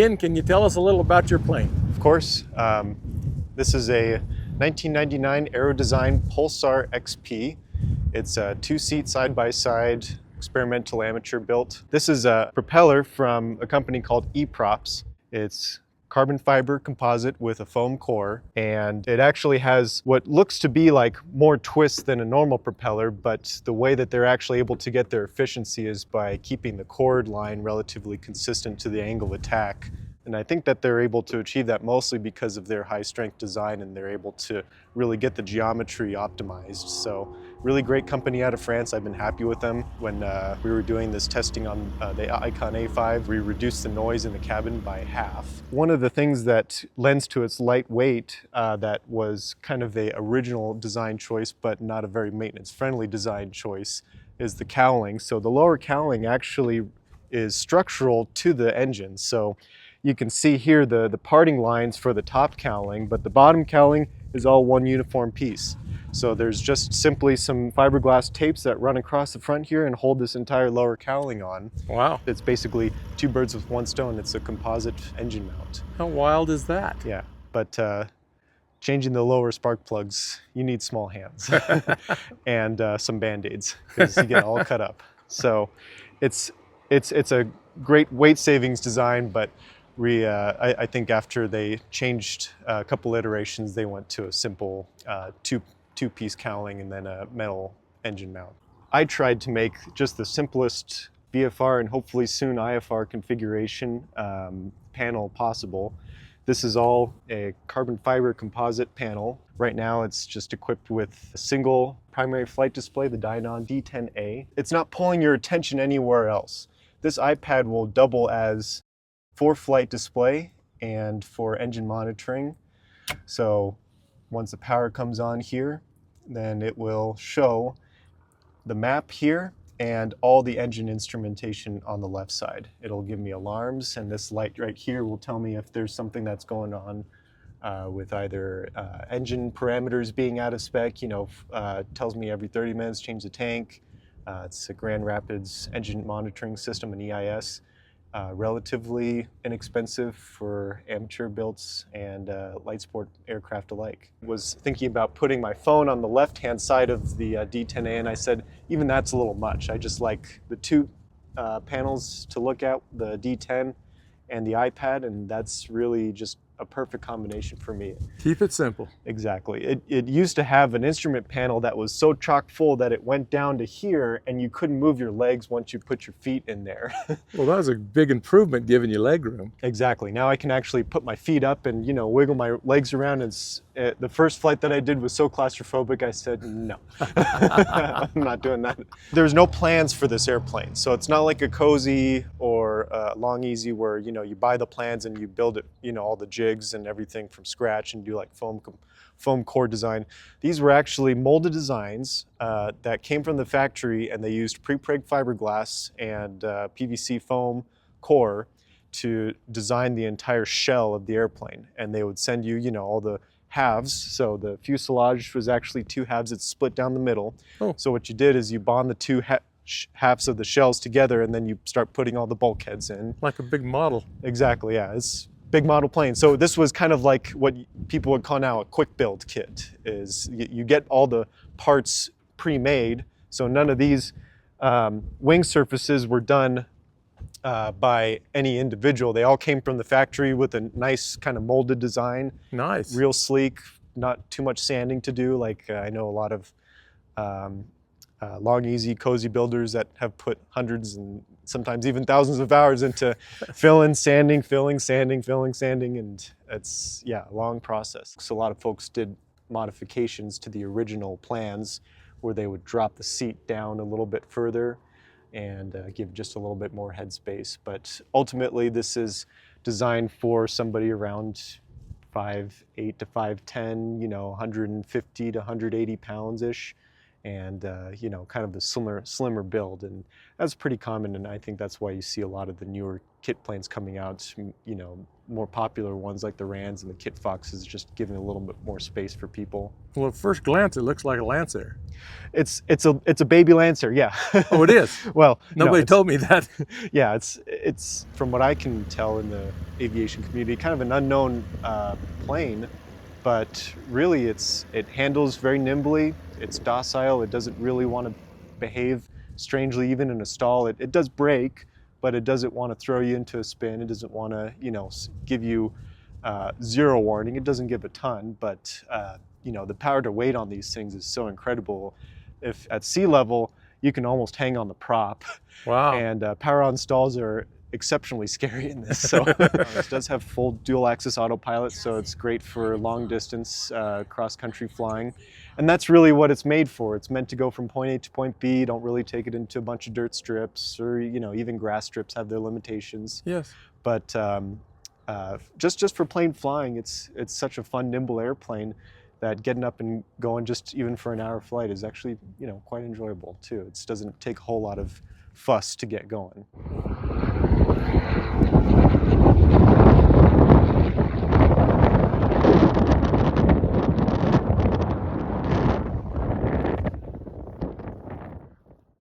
Ian, can you tell us a little about your plane? Of course. This is a 1999 Aero design Pulsar XP. It's a two-seat side-by-side experimental amateur built. This is a propeller from a company called E-Props. It's carbon fiber composite with a foam core, and it actually has what looks to be like more twists than a normal propeller, but the way that they're actually able to get their efficiency is by keeping the chord line relatively consistent to the angle of attack. And I think that they're able to achieve that mostly because of their high strength design, and they're able to really get the geometry optimized. So really great company out of France. I've been happy with them. When we were doing this testing on the Icon A5, we reduced the noise in the cabin by half. One of the things that lends to its lightweight that was kind of a original design choice, but not a very maintenance friendly design choice, is the cowling. So the lower cowling actually is structural to the engine. So you can see here the parting lines for the top cowling, but the bottom cowling is all one uniform piece. So there's just simply some fiberglass tapes that run across the front here and hold this entire lower cowling on. Wow. It's basically two birds with one stone. It's a composite engine mount. How wild is that? Yeah, but changing the lower spark plugs, you need small hands and some Band-Aids because you get all cut up. So it's a great weight savings design, but I think after they changed a couple iterations, they went to a simple two-piece cowling and then a metal engine mount. I tried to make just the simplest VFR and hopefully soon IFR configuration panel possible. This is all a carbon fiber composite panel. Right now it's just equipped with a single primary flight display, the Dynon D10A. It's not pulling your attention anywhere else. This iPad will double as for flight display and for engine monitoring. So once the power comes on here, then it will show the map here and all the engine instrumentation on the left side. It'll give me alarms, and this light right here will tell me if there's something that's going on with either engine parameters being out of spec, tells me every 30 minutes change the tank. It's a Grand Rapids engine monitoring system, an EIS. Relatively inexpensive for amateur builds and light sport aircraft alike. Was thinking about putting my phone on the left-hand side of the D10A, and I said, even that's a little much. I just like the two panels to look at, the D10 and the iPad, and that's really just a perfect combination for me. Keep it simple. Exactly. It used to have an instrument panel that was so chock full that it went down to here and you couldn't move your legs once you put your feet in there. Well, that was a big improvement giving you leg room. Exactly. Now I can actually put my feet up and, wiggle my legs around. The first flight that I did was so claustrophobic, I said, no, I'm not doing that. There's no plans for this airplane. So it's not like a Cozy or a Long Easy where, you buy the plans and you build it, all the jigs and everything from scratch and do like foam core design. These were actually molded designs that came from the factory, and they used pre-preg fiberglass and PVC foam core to design the entire shell of the airplane. And they would send you, all the halves. So the fuselage was actually two halves. It's split down the middle. Oh. So what you did is you bond the two halves of the shells together, and then you start putting all the bulkheads in. Like a big model. Exactly, yeah. It's big model plane. So this was kind of like what people would call now a quick build kit, is you get all the parts pre-made. So none of these wing surfaces were done by any individual. They all came from the factory with a nice kind of molded design. Nice. Real sleek, not too much sanding to do. Like I know a lot of Long Easy, Cozy builders that have put hundreds and sometimes even thousands of hours into filling, sanding, and it's, a long process. So a lot of folks did modifications to the original plans where they would drop the seat down a little bit further and give just a little bit more headspace. But ultimately this is designed for somebody around 5'8" to 5'10", 150 to 180 pounds-ish. And kind of the slimmer build, and that's pretty common, and I think that's why you see a lot of the newer kit planes coming out, more popular ones like the Rands and the Kit Foxes, just giving a little bit more space for people. Well, at first glance, it looks like a Lancer. It's a baby Lancer, yeah. Oh, it is? Well, no, Nobody it's- told me that. Yeah, it's from what I can tell in the aviation community, kind of an unknown plane, but really it handles very nimbly. It's docile. It doesn't really want to behave strangely, even in a stall. It does brake, but it doesn't want to throw you into a spin. It doesn't want to, give you zero warning. It doesn't give a ton, but the power to weight on these things is so incredible. If at sea level, you can almost hang on the prop. Wow. And power on stalls are exceptionally scary in this. So this does have full dual axis autopilot, so it's great for long distance cross country flying. And that's really what it's made for. It's meant to go from point A to point B. Don't really take it into a bunch of dirt strips, or even grass strips have their limitations. Yes. But just for plain flying, it's such a fun, nimble airplane that getting up and going just even for an hour flight is actually quite enjoyable too. It doesn't take a whole lot of fuss to get going.